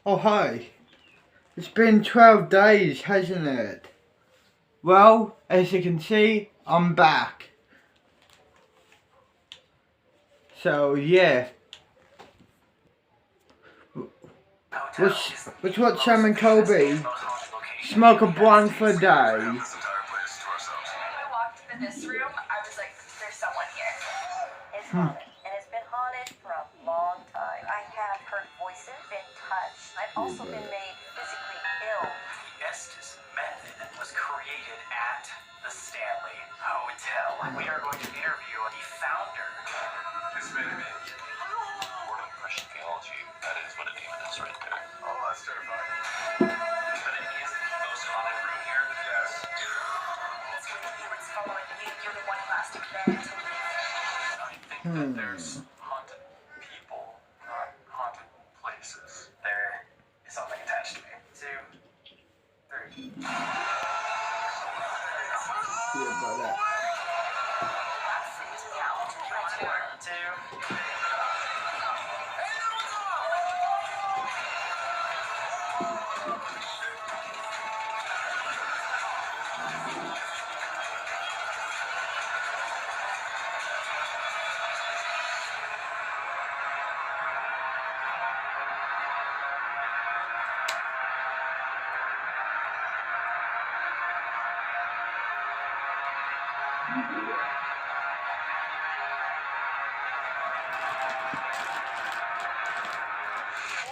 Oh hi, it's been 12 days, hasn't it? Well, as you can see, I'm back. So yeah, let's watch Sam and Colby smoke a blunt for a day. When I walked into this room, I was like, there's someone here. It's haunted, and it's been haunted for a long time. I have heard voices, been touched. I've also been made physically ill. The Estes method was created at the Stanley Hotel. We are going to interview the founder. This may be word impression theology. That is what a demon is right there. Oh, that's terrifying. But it is the most haunted room here. Yes. It's when the demon's following you, you're the one who has to bend to leave. I think that there's haunted people, not haunted places. There is something attached to me. 2, 3. Yeah, about that. Count. 2.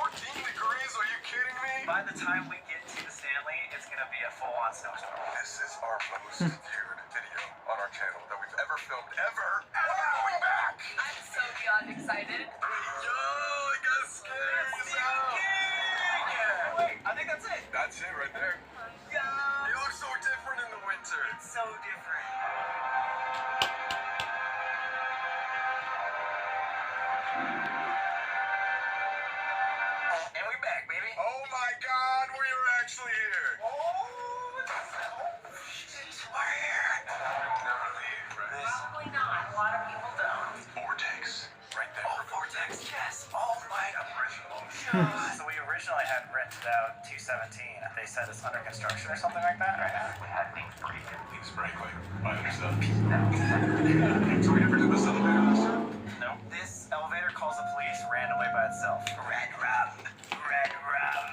Degrees? Are you kidding me? By the time we get to the Stanley, it's going to be a full-on snowstorm. This is our most viewed video on our channel that we've ever filmed, ever. And we're going back. I'm so beyond excited. Yo, I got scared. Wait, I think that's it. That's it right there. Yeah. You look so different in the winter. It's so different. And we back, baby. Oh my God, we are actually here. Oh, shit, we're here. Never leave, right? Probably not. A lot of people don't. Vortex, right there. Oh, Vortex, yes. Oh my Original. God. So we originally had rented out 217. They said it's under construction or something like that right now. We had things break. Things break like by yourself. No. So we never did this elevator this time? No. This elevator calls the police randomly by itself. Red rum. Red rum.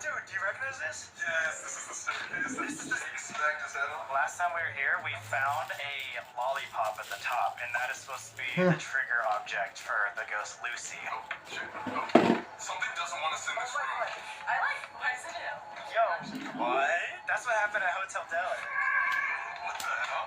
Dude, do you recognize this? Yes, this is the staircase. This is the smacked his head on. Last time we were here, we found a lollipop at the top, and that is supposed to be the trigger object for the ghost Lucy. Oh, shit. Oh. Something doesn't want us in this room. I like poison him. Yo, what? That's what happened at Hotel Deli. What the hell?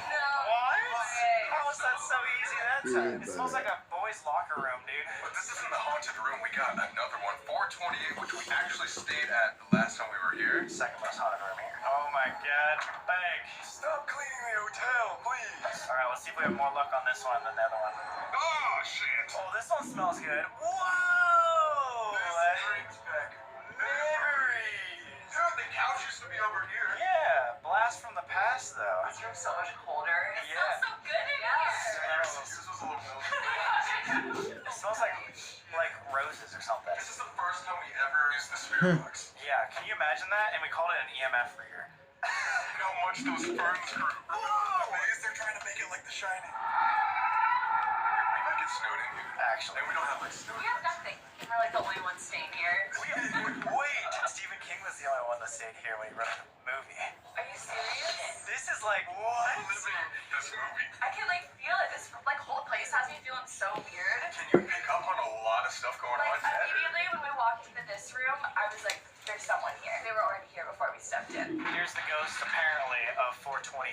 No. What? way. How was that so easy that time? Yeah, It smells like a boys' locker room, dude. But this isn't the haunted room. We got another one, 428, which we actually stayed at the last time we were here. Second most haunted room here. Oh my god. Bang. Stop cleaning the hotel, please. Alright, let's see if we have more luck on this one than the other one. Oh, shit. Oh, this one smells good. Whoa! This brings back memories. Dude, the couch used to be over here. Yeah, blast from the past though. This room's so much colder. It Yeah. smells so good in here. This was a little milky. It smells like roses or something. This is the first time we ever used the spirit box. Yeah, can you imagine that? And we called it an EMF reader. Look how much those ferns grew. Amazed they're trying to make it like The Shining. We might get snowed in here. Actually. And we don't have like snow. We have nothing. We're like the only ones staying here. Wait, Stephen King was the only one that stayed here when he wrote the movie. Are you serious? This is like, what? Living this movie. I can like feel it. This like whole place has me feeling so weird. Can you pick up on a lot of stuff going Like on? immediately when we walked into this room, I was like, there's someone here. They were already here before we stepped in. Here's the ghost, apparently, of 428.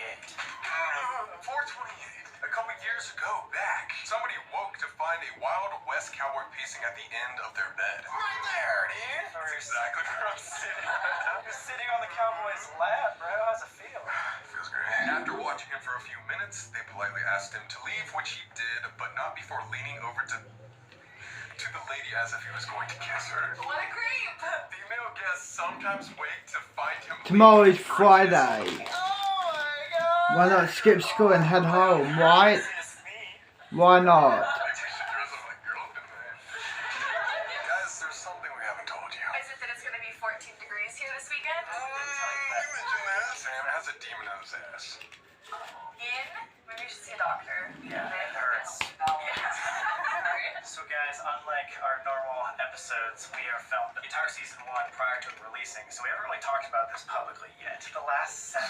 428. A couple years ago, back, somebody woke to find a Wild West cowboy pacing at the end of their bed. Right there, dude. That's exactly where I'm sitting. You're sitting on the cowboy's lap, bro. How's it feel? Feels great. After watching him for a few minutes, they politely asked him to leave, which he did, but not before leaning over to the lady as if he was going to kiss her. What a creep! Female guests sometimes wait to find him. Tomorrow is leaving for a Friday. kiss. Oh my god! Why not skip school and head home, right? It's me. Why not? Maybe we should dress up like girls tonight. Guys, there's something we haven't told you. Is it that it's going to be 14 degrees here this weekend? You mentioned that. Sam has a demon in his ass. Maybe you should see a doctor. Yeah, it hurts. So guys, unlike our normal episodes, we are filmed the entire season 1 prior to it releasing, so we haven't really talked about this publicly yet. The last 7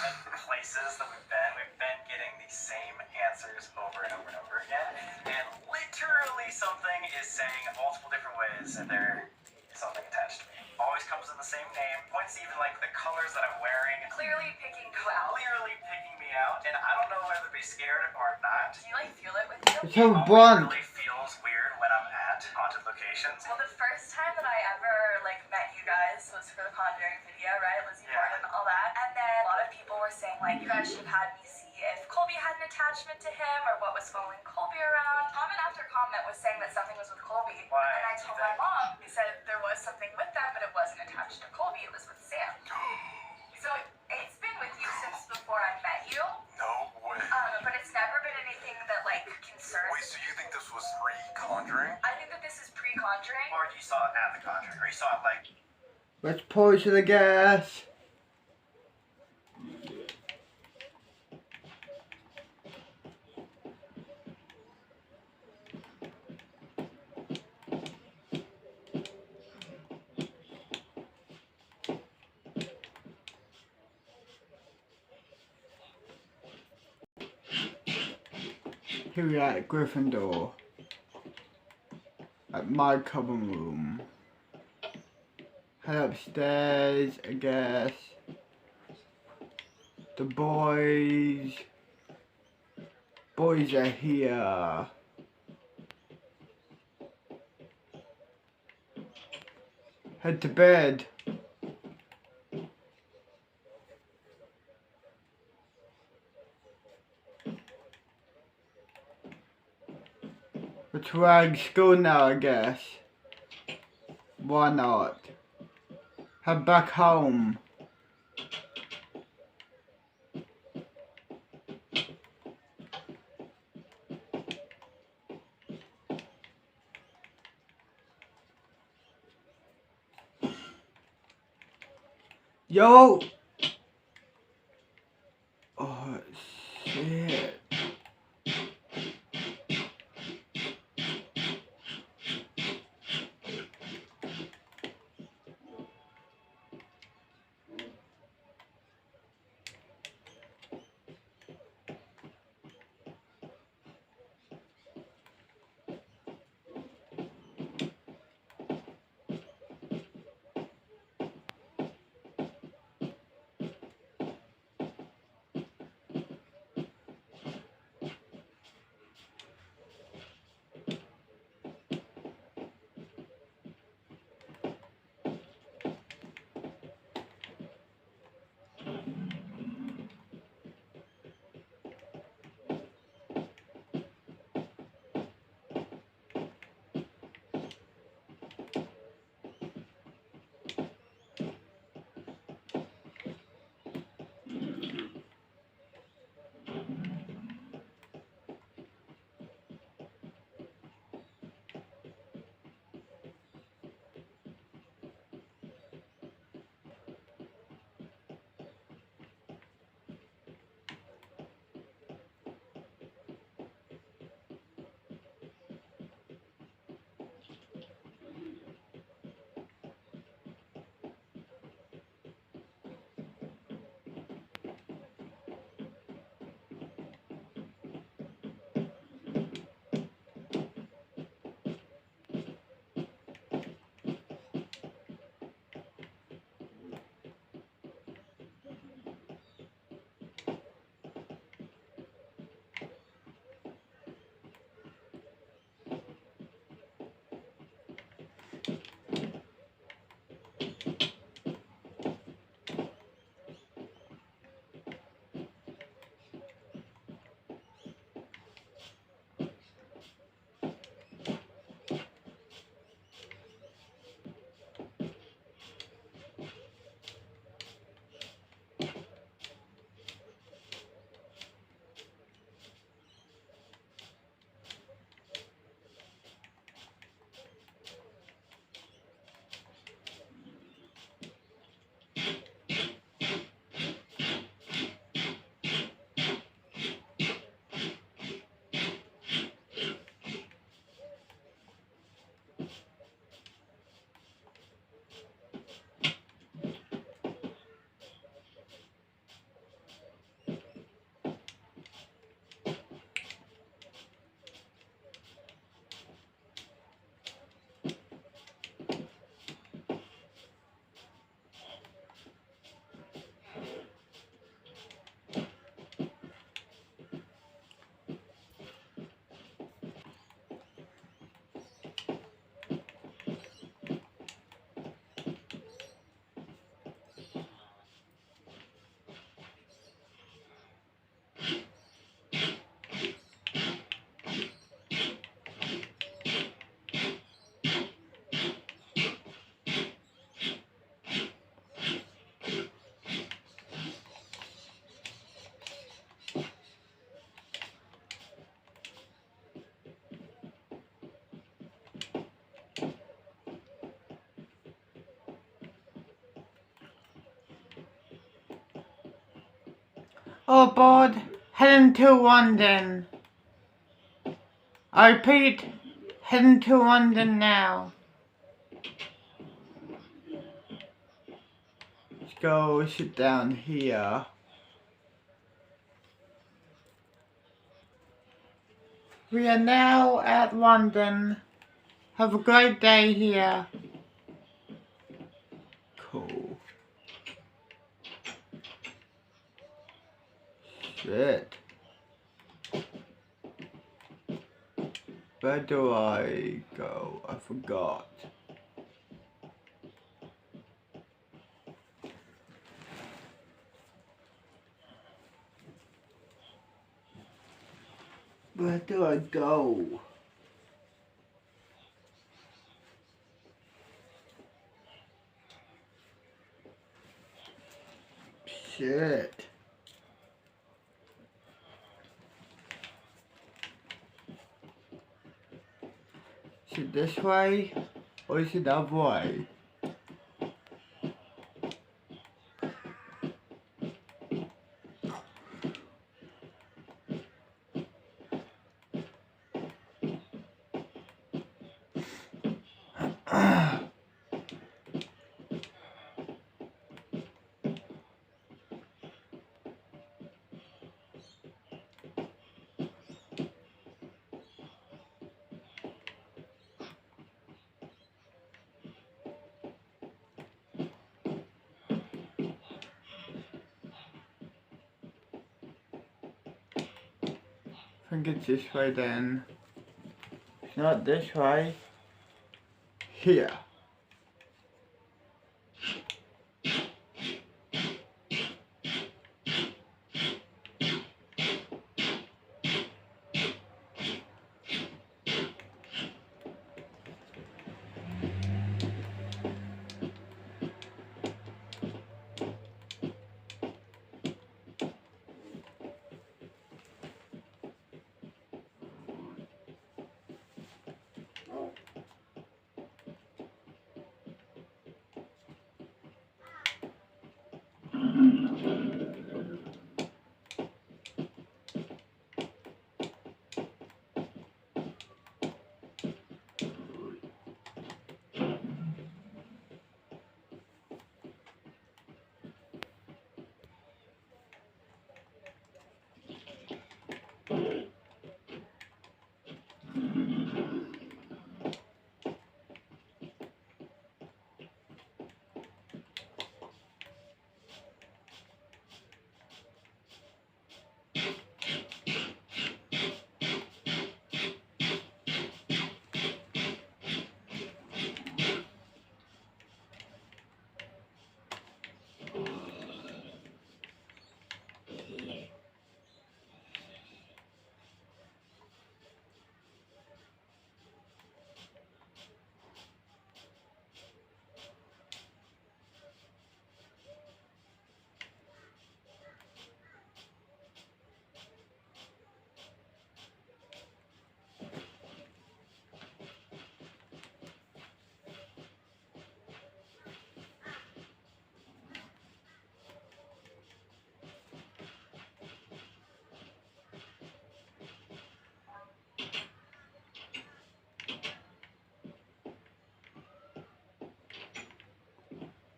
places that we've been getting the same answers over and over and over again, and literally something is saying multiple different ways that there is something attached to me. Always comes in the same name, points to even like the colors that I'm wearing. Clearly picking you out. Clearly picking me out, and I don't know whether to be scared or not. Do you like feel it with you? It's so It blunt. really feels weird when I'm at haunted locations. Well, the first time that I ever met you guys was for the Conjuring video, right? Lizzie Yeah. Borden and all that. And then a lot of people were saying you guys should have had me see if Colby had an attachment to him or what was following Colby around. Comment after comment was saying that something was with Colby. Why? And I told my mom, who said there was something with them, but it wasn't attached to Colby, it was with Sam. So it's been with you since before I met you. No way. But it's never been anything that concerns. Wait, so you think this was pre-Conjuring? I think that this is pre-Conjuring. Or you saw it at the Conjuring, or you saw it Let's pause the gas. Here we are at Gryffindor. At my common room. Head upstairs, I guess. The boys are here. Head to bed. Let's rag school now, I guess. Why not? Head back home. Yo! Oh, shit. All aboard, heading to London. I repeat, heading to London now. Let's go sit down here. We are now at London. Have a great day here. Cool. Shit. Where do I go? I forgot. Where do I go? Shit. Is it this way or is it that way? I think it's this way then. It's not this way. Here.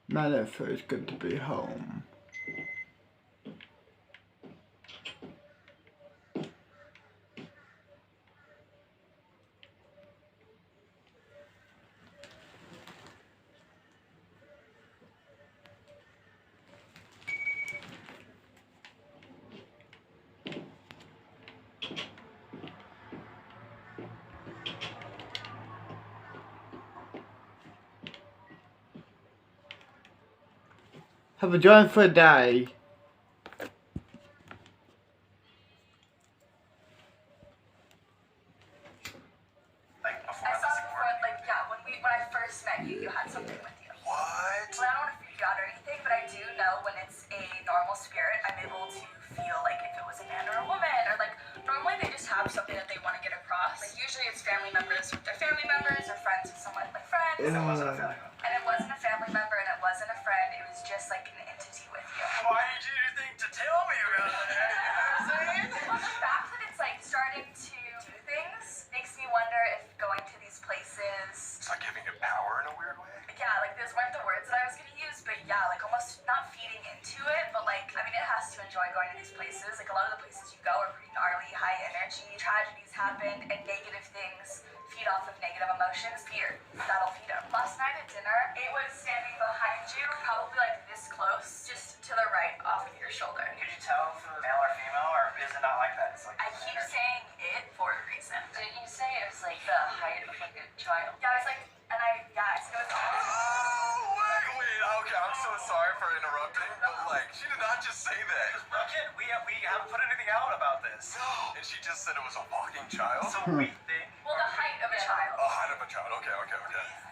Man, it feels good to be home. Have a joyful day. Like before I saw this before, like, yeah, when I first met you, you had something with you. What? Well, I don't want to freak you out or anything, but I do know when it's a normal spirit, I'm able to feel like if it was a man or a woman, or like, normally they just have something that they want to get across. Like, usually it's family members with their family members, or friends with someone like friends. It wasn't a family member. And it wasn't a family member, and it wasn't a friend, it was just like an entity with you. Why did you think to tell me about that? these places. Like a lot of the places you go are pretty gnarly, high energy, tragedies happen, and negative things feed off of negative emotions. Fear, that'll feed them. Last night at dinner, it was standing behind you, probably like this close, just to the right off of your shoulder. Could you tell if it was male or female, or is it not like that? It's like I keep saying it for a reason. Didn't you say it was like the height of like a child? Yeah, I was like, and yes, it was Oh, wait, okay, I'm so sorry for interrupting, but like, she did not just say that. Again, we haven't put anything out about this. No. And she just said it was a walking child? So we think. well, the height of a child. A height of a child, okay.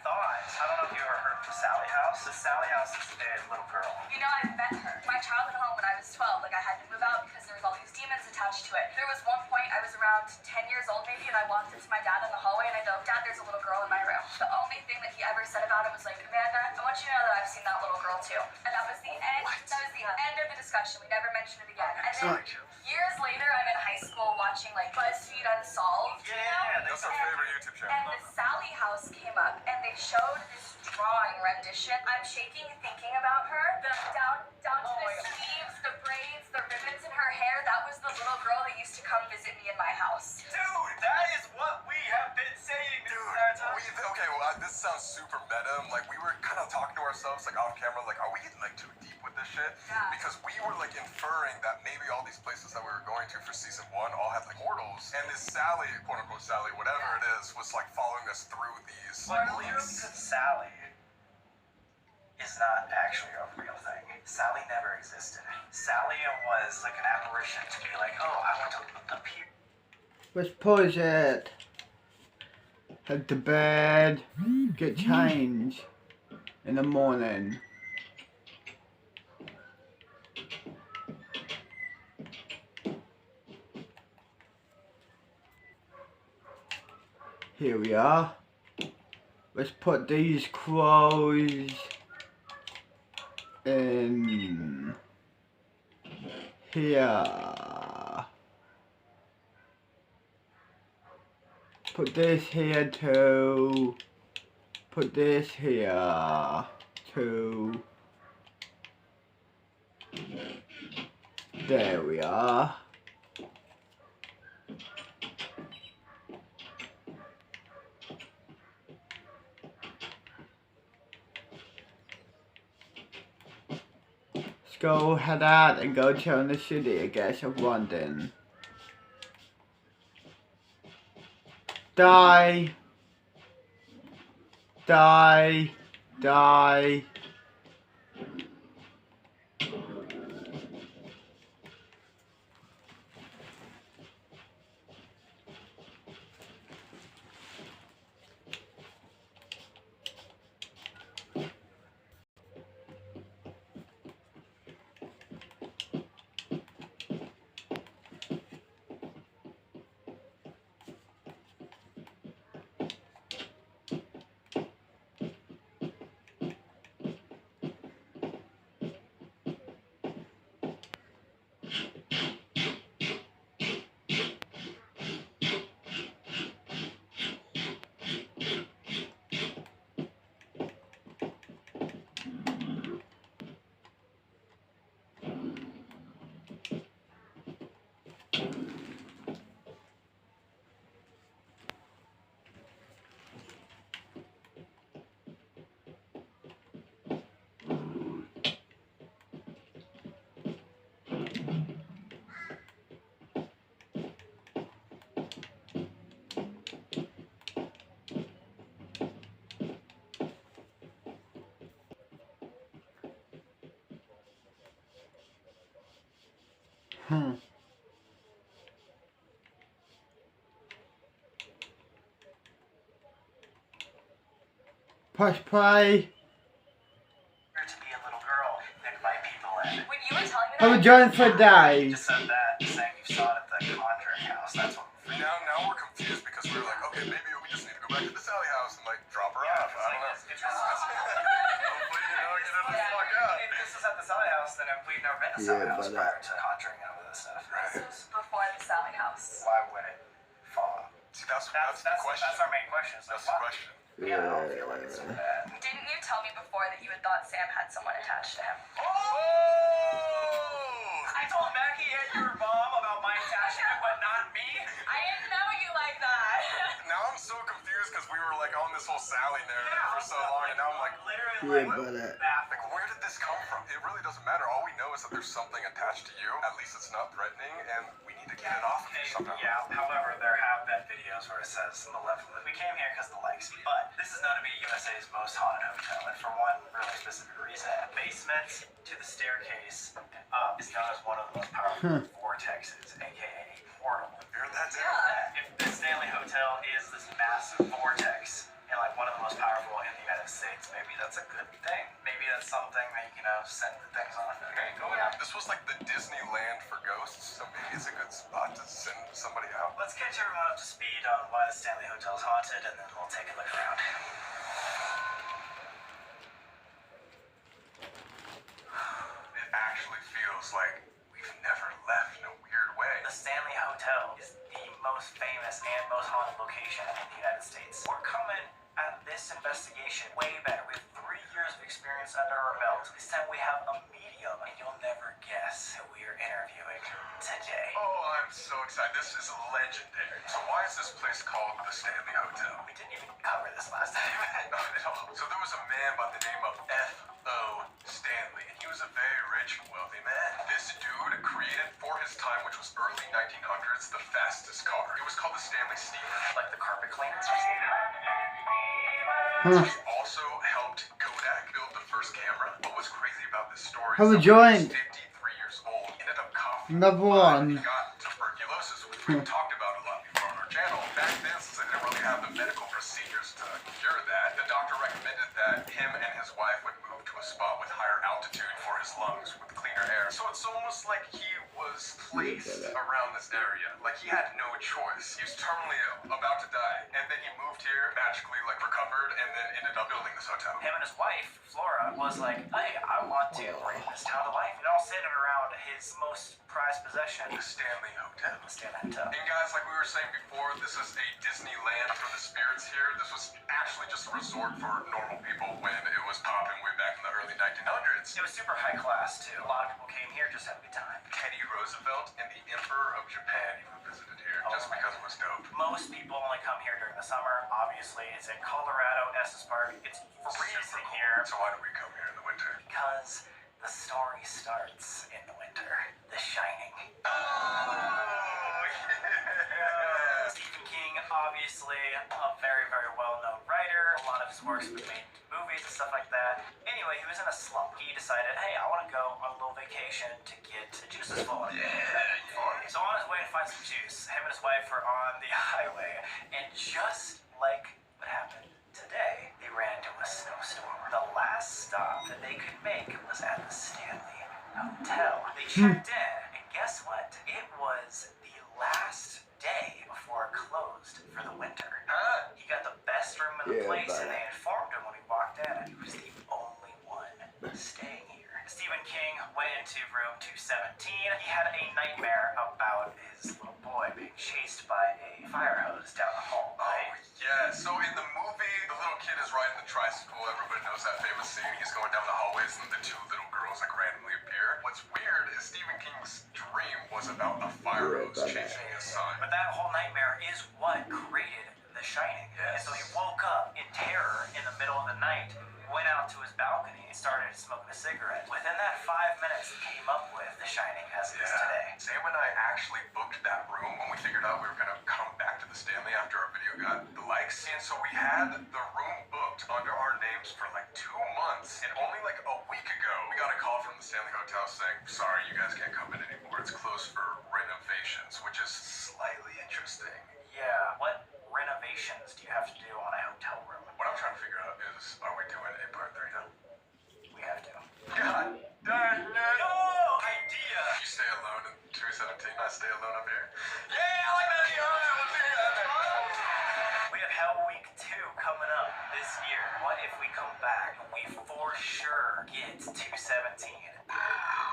Thought. I don't know if you ever heard of the Sally House. The Sally House is a little girl. You know, I've met her. My childhood home when I was 12, like I had to move out because there was all these demons attached to it. There was one point I was around 10 years old maybe, and I walked into my dad in the hallway and I go, Dad, there's a little girl in my room. The only thing that he ever said about it was like, Amanda, I want you to know that I've seen that little girl too. And that was the end. What? That was the end of the discussion. We never mentioned it again. And then years later, I'm in high school watching like BuzzFeed Unsolved. Yeah, That's our favorite YouTube channel. And the Sally House came up and they showed this drawing rendition. I'm shaking thinking about her. The down to the sleeves, the braids, the ribbons in her hair. That was the little girl that used to come visit me in my house. Dude, that is what we have been saying this entire time. This sounds super meta. Like, we were kind of talking to ourselves, like, off camera, like, are we, like, too deep with this shit? Yeah. Because we were, like, inferring that maybe all these places that we were going to for season 1 all had, like, portals. And this Sally, quote-unquote Sally, whatever it is, was, like, following us through these, But like, Lyrics links. and Sally is not actually a real thing. Sally never existed. Sally was like an apparition to be like, oh, I want to appear. Let's pause it. Head to bed. Get changed in the morning. Here we are. Let's put these clothes in here. Put this here too. Put this here too. There we are. Let's go head out and go tour the city, I guess, of London. Die. Die. Die. Press play. To be a little girl picked by people and When you were telling me that, Have a joint for you days. just said that saying you saw it at the Conjuring house. That's what Now we're confused because we were like, okay, maybe we just need to go back to the Sally house and, like, drop her off. I don't know. It's Hopefully, you know, get her the fuck out. If this is at the Sally house, then we've never been to Sally house prior to Conjuring and all this stuff. this was before the Sally House. Why would it fall? See, that's the question. That's our main question. It's like, That's the why? question. Yeah, I don't feel like it's so bad. Didn't you tell me before that you had thought Sam had someone attached to him? Oh! I told Mackie he had long, and now I'm like, Yeah, but like, where did this come from? It really doesn't matter. All we know is that there's something attached to you. At least it's not threatening, and we need to get it off of you somehow. Yeah, however, there have been videos where it says on the left that we came here because of the likes. But this is known to be USA's most haunted hotel, and for one really specific reason. The basement to the staircase is known as one of the most powerful vortexes, aka portal. Hear that, too? If the Stanley Hotel is this massive vortex and like one of the most powerful in the United States, maybe that's a good thing. Maybe that's something that you can send things on. Okay, go ahead. This was like the Disneyland for ghosts, so maybe it's a good spot to send somebody out. Let's catch everyone up to speed on why the Stanley Hotel is haunted, and then we'll take a look around. It actually feels like we've never left in a weird way. The Stanley Hotel is the most famous and most haunted location in the United States. We're coming at this investigation way better. We have 3 years of experience under our belt. This time we have a medium, and you'll never guess who we are interviewing today. Oh, I'm so excited. This is legendary. So why is this place called the Stanley Hotel? We didn't even cover this last time. Not at all. So there was a man by the name of F.O. Stanley, and he was a very rich and wealthy man. This dude created for his time, which was early 1900s, the fastest car. It was called the Stanley Steamer. Like the carpet cleaners. Huh. He also helped Kodak build the first camera. What was crazy about this story Have a is that when he was joint. 53 years old, he ended up coughing. Number But one. he got tuberculosis, which we've talked about a lot before on our channel. Back then, since they didn't really have the medical procedures to cure that, the doctor recommended that him and his wife would move to a spot with higher altitude for his lungs with cleaner air. So it's almost like he was placed around this area. Like he had no choice. He was terminally ill, about to die, and then he moved here, magically like recovered, and then ended up building this hotel. Him and his wife, Flora, was like, hey, I want to bring this town to life. And all centered around his most prized possession, The Stanley Hotel. the Stanley Hotel. And guys, like we were saying before, this is a Disneyland for the spirits here. This was actually just a resort for normal people when it was popping way back in the early 1900s. It was super high class, too. A lot of people came here just to have a good time. Teddy Roosevelt and the Emperor of Japan even visited here just because it was dope. Most people only come here during the summer. Obviously, it's in Colorado, Estes Park. It's freezing here So why do we come here in the winter? because the story starts in the winter. The Shining. Oh, yeah. Stephen King, obviously, a very, very well-known writer. A lot of his works have been made into movies and stuff like that. Anyway, he was in a slump. He decided, hey, I want to go on a little vacation to get the juices flowing. So on his way to find some juice, him and his wife were on the highway, and just like what happened today, they ran into a snowstorm. The last stop that they could make was at the Stanley Hotel. They checked in, and guess what? It was the last day before it closed for the winter. He got the best room in the Yeah, place, and but- they informed him when he walked in, and he was the only one staying here. Stephen King went into room 217. He had a nightmare about his little boy being chased by a fire hose down the hall, right? Yeah, so in the movie, the little kid is riding the tricycle. Everybody knows that famous scene. He's going down the hallways and the two little girls like randomly appear. What's weird is Stephen King's dream was about a fire hose chasing his son. But that whole nightmare is what created The Shining. And so he woke up in terror in the middle of the night, went out to his balcony, and started smoking a cigarette. Within that 5 minutes, he came up with The Shining as it is today. Sam and I actually booked that room when we figured out we were gonna come back to the Stanley after our video got the likes. And so we had the room booked under our names for like 2 months. And only like a week ago, we got a call from the Stanley Hotel saying, sorry, you guys can't come in anymore. It's closed for renovations, which is slightly interesting. Yeah, what renovations do you have to do on a hotel room? What I'm trying to figure out is, are we doing a part 3 now? We have to. God darn it! No idea! You stay alone in 217, I stay alone up here. Yeah, I like that idea! Let's figure that out. We have Hell Week 2 coming up this year. What if we come back and we for sure get 217?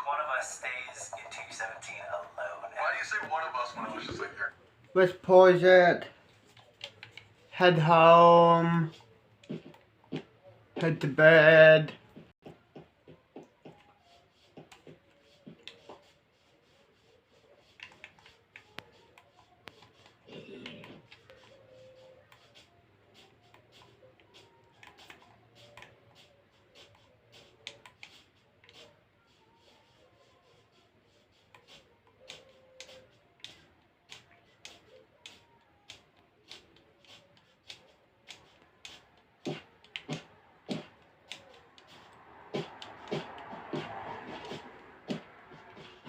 One of us stays in 217 alone. Why do you say one of us when I was just like, here? Let's pause it. Head home. Head to bed.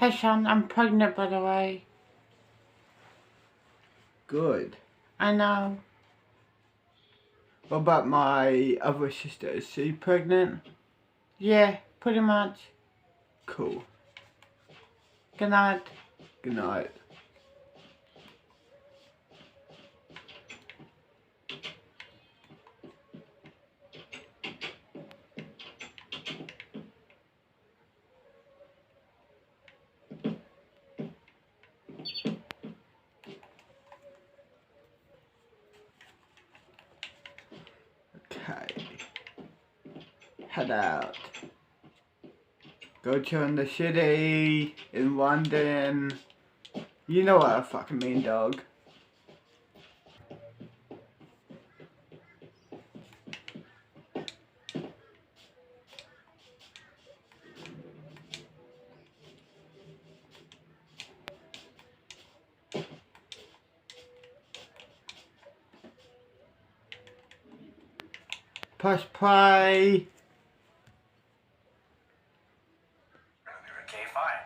Hey son, I'm pregnant by the way. Good. I know. What about my other sister? Is she pregnant? Yeah, pretty much. Cool. Good night. Good night. Okay. Head out. Go to the city in London. You know what I fucking mean, dog. Press play. Okay, fine.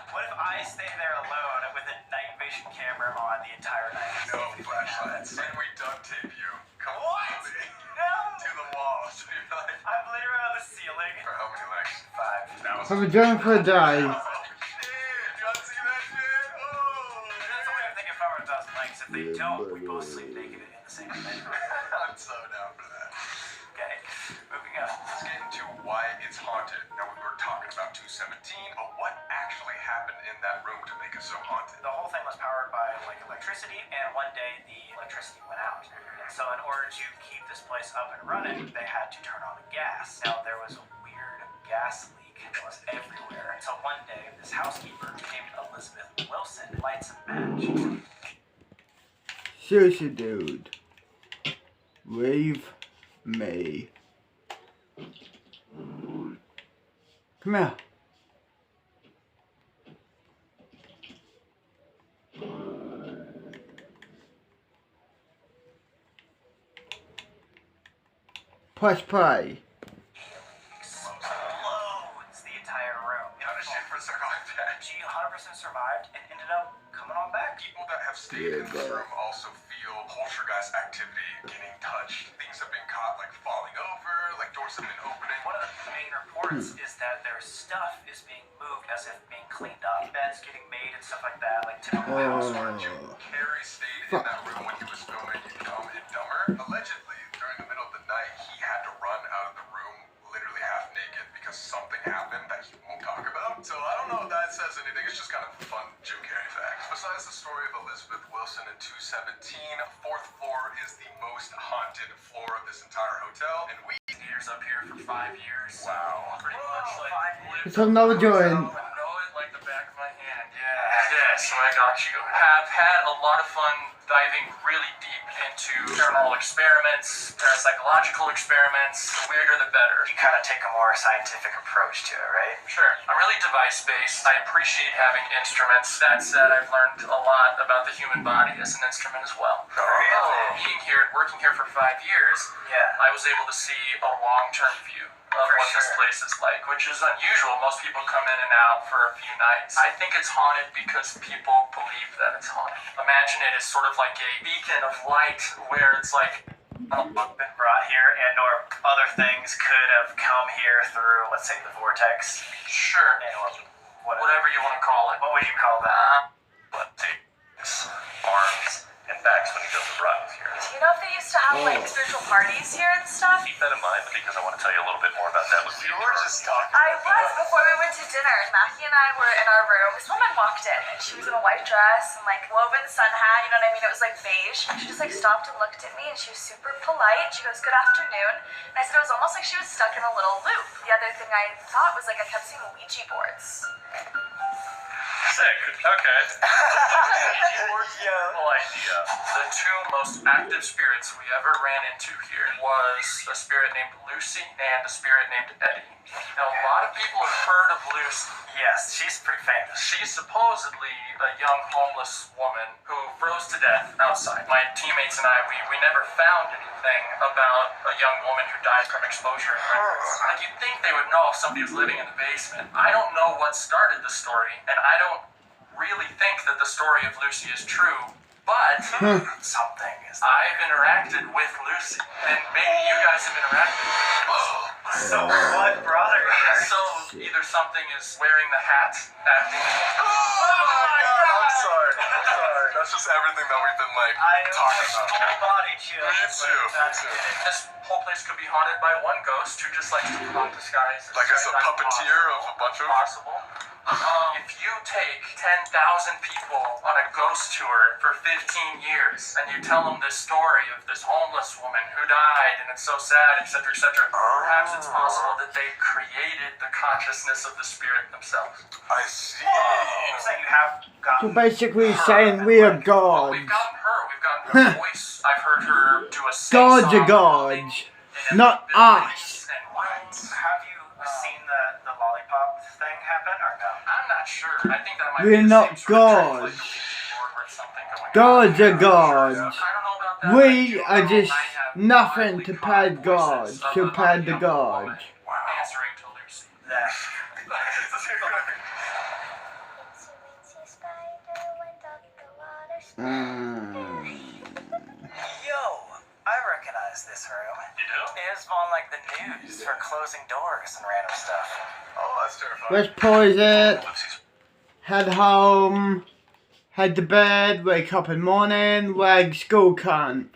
What if I stay there alone with a night vision camera on the entire night? No flashlights. And we duct tape you. Come What? on, baby. No! To the wall. So you're like, I'm literally on the ceiling. for how many legs? 5. That was Have a drink for a day. Oh, shit. You want to see that shit? Oh, That's the way I'm thinking if I were 1,000 likes. If they don't, we both sleep naked in the same bed. I'm so down for that. Okay, moving on. Let's get into why it's haunted. Now, we were talking about 217, but what actually happened in that room to make it so haunted? The whole thing was powered by like electricity, and one day the electricity went out. And so in order to keep this place up and running, they had to turn on the gas. Now there was a weird gas leak that was everywhere. So one day this housekeeper named Elizabeth Wilson lights a match. Seriously, dude. Leave me. Come here. Press play. Explodes the entire room. How did she survive that? She 100% survived and ended up coming on back. People that have stayed in this room also feel poltergeist activity, getting touched. Things have been caught, like falling over, like doors have been opening. One of the main reports is that their stuff is being moved as if being cleaned up. Beds getting made and stuff like that, like typical housework. Jim Carrey stayed in that room when he was filming Dumb and Dumber. Allegedly, during the middle of the night, he had to run out of the room literally half naked because something happened that he won't talk about. So I don't know if that says anything. It's just kind of a fun Jim Carrey fact. Besides the story of Elizabeth Wilson in 217, fourth floor is the most haunted floor of this entire hotel, and we Years up here for 5 years. wow. Pretty much like It's another joint. know it like the back of my hand. Yeah. Yes, I got you. Have had a lot of fun diving really deep into paranormal experiments, parapsychological experiments. The weirder the better. You kind of take a more scientific approach to it, right? Sure. I'm really device-based. I appreciate having instruments. That said, I've learned a lot about the human body as an instrument as well. Really? Being here, working here for 5 years, Yeah. I was able to see a long-term view of For what this sure. place is like, which is unusual. Most people come in and out for a few nights. I think it's haunted because people believe that it's haunted. Imagine it as sort of like a beacon of light where it's like, Been brought here, and or other things could have come here through, let's say, the vortex, sure, and or whatever you want to call it. What would you call that? Let's see, arms and backs when he does the runs here. Do you know if they used to have like spiritual parties here and stuff? Keep that in mind because I want to tell you a little bit more about that with you. We were just talking. I was before we went to dinner. Mackie and I were in our room. This woman walked in and she was in a white dress and like woven sun hat, you know what I mean? It was like beige. She just like stopped and looked at me and she was super polite. She goes, "Good afternoon." And I said it was almost like she was stuck in a little loop. The other thing I thought was like I kept seeing Ouija boards. Sick. Okay. Yeah. Whole idea. The two most active spirits spirits we ever ran into here was a spirit named Lucy and a spirit named Eddie. Now, a lot of people have heard of Lucy. Yes, she's pretty famous. She's supposedly a young homeless woman who froze to death outside. My teammates and I, we never found anything about a young woman who died from exposure in records. Like, you'd think they would know if somebody was living in the basement. I don't know what started the story, and I don't really think that the story of Lucy is true, but Something is. I've interacted with Lucy, and maybe you guys have interacted with Lucy. So what, brother? So either something is wearing the hat, acting. Oh my god, I'm sorry. That's just everything that we've been like talking about. Full body chill. Me too. This whole place could be haunted by one ghost who just likes to put on disguise. Like as a puppeteer of a bunch of. Possible. If you take 10,000 people on a ghost tour for 15 years and you tell them this story of this homeless woman who died and it's so sad, etc., etc., perhaps it's possible that they created the consciousness of the spirit themselves. I see. Seems like you have So gotten. basically saying we are Well, gods. we've gotten her voice. I've heard her do a sing Gods song are gods, in not buildings us. and woods. Have you seen the lollipop thing happen or no? I'm not sure. I think that might We're be the not same sort of gods. translation board where something going on. Gods are I don't gods. know about that. We I do are know just I have nothing widely to common pad voices gods, of to a pad the young woman gods. answering to Lucy. That. Yo, I recognize this room. You do? It's on like the news for closing doors and random stuff. Oh, that's terrifying. Let's pause it. Head home. Head to bed. Wake up in morning. Wag school cunt.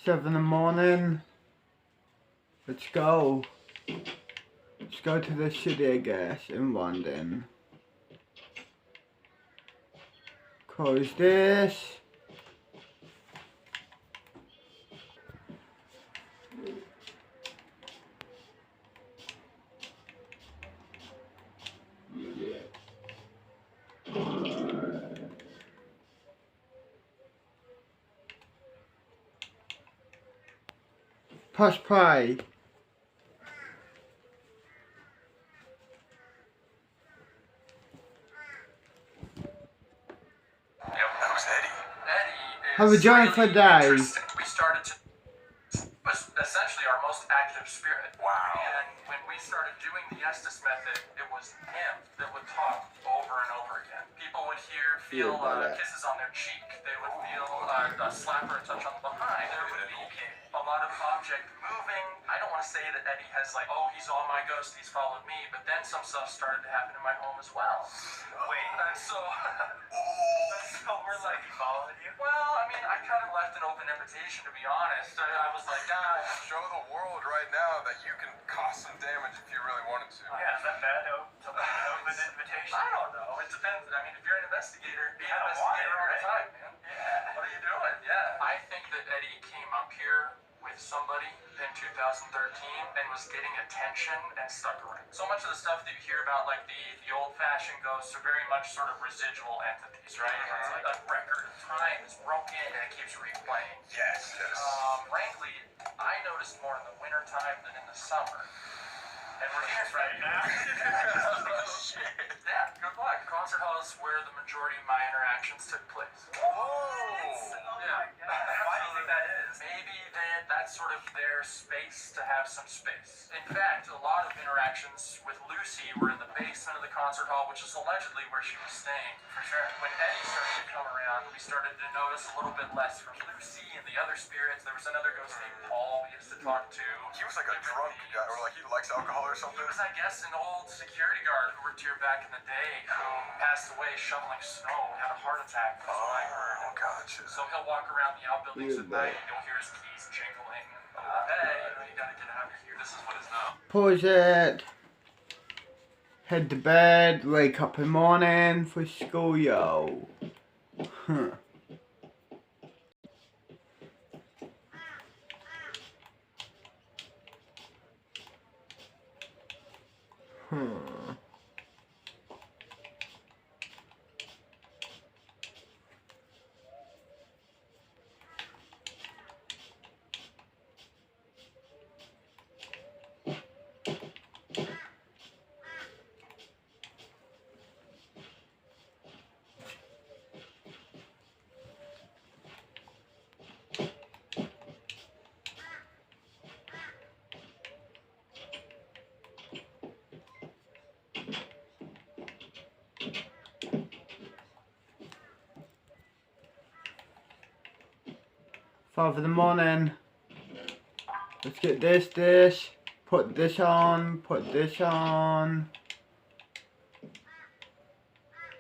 Seven in the morning. Let's go. Let's go to the city, I guess, in London. Close this. Press play. Who's Eddie? Eddie is Have a joint for a day. interesting. We started to was essentially our most active spirit. Wow. And when we started doing the Estes method, it was him that would talk over and over again. People would feel kisses on their cheek. They would feel a slap or a touch on the behind. There would be a lot of object moving. I don't want to say that Eddie has like, oh, he's all my ghost, he's followed me, but then some stuff started to happen in my home as well. Wait, And so, so we're like following you? well, I mean, I kind of left an open invitation, to be honest. I was like, Show the world right now that you can cause some damage if you really wanted to. Yeah, is that bad? Open invitation? I don't know. It depends. I mean, if you're an investigator, be an I don't want investigator all it, the time, man. Yeah. What are you doing? Yeah. I think that Eddie came up here with somebody in 2013 and was getting attention and stuck around. So much of the stuff that you hear about, like the old-fashioned ghosts, are very much sort of residual entities, right? It's like a record of time is broken and it keeps replaying. Yes. Frankly, I noticed more in the wintertime than in the summer. and we're here right now. Shit. Yeah, good luck. Concert hall is where the majority of my interactions took place. Yeah. Why do you think that is? Maybe that's sort of their space to have some space. In fact, a lot of interactions with Lucy were in the basement of the concert hall, which is allegedly where she was staying. For sure. When Eddie started to come around, we started to notice a little bit less from Lucy and the other spirits. There was another ghost named Paul we used to talk to. He was like a drunk guy, or like he likes alcohol or He something. was, I guess, an old security guard who worked here back in the day who passed away shoveling snow, had a heart attack, was what I heard. Oh, gotcha. So he'll walk around the outbuildings at Yeah, night, you'll hear his keys jingling. Hey, you gotta get out of here. This is what is now. Pause it. Head to bed, wake up in the morning for school, yo. Huh. Huh. Five in the morning. Let's get this dish. Put this on. Put this on.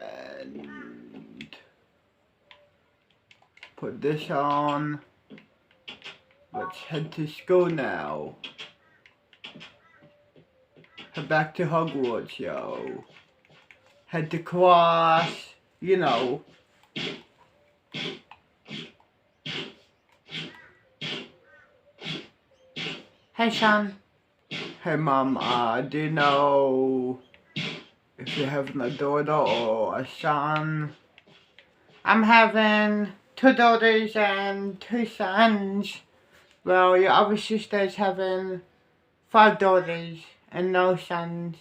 And put this on. Let's head to school now. Head back to Hogwarts, yo. Head to class. You know. Hey, Sean. Hey mom, do you know if you're having a daughter or a son? I'm having 2 daughters and 2 sons. Well, your other sister's having 5 daughters and no sons.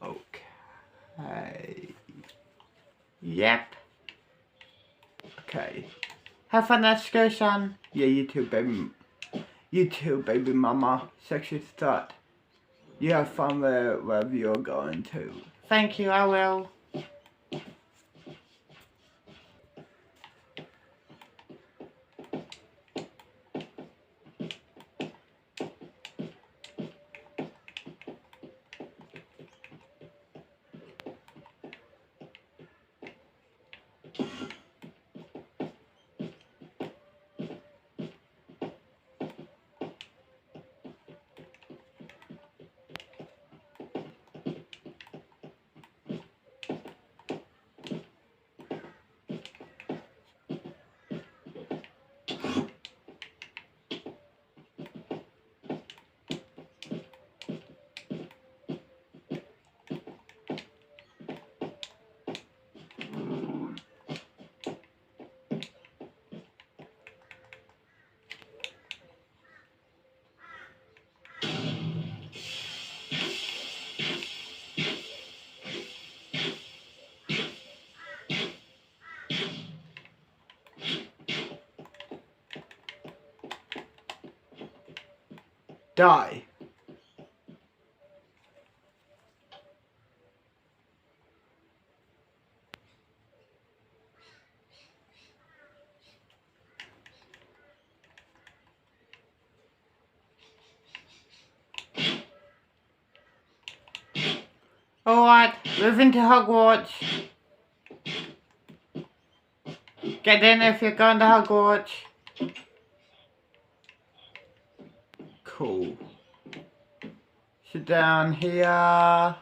Okay. Yep. Okay. Have fun at school, son. Yeah, you too, baby. You too, baby mama. Sexy start. You have fun wherever you're going to. Thank you, I will. Die. Alright, moving to Hogwarts. Get in if you're going to Hogwarts. Cool. Sit down here.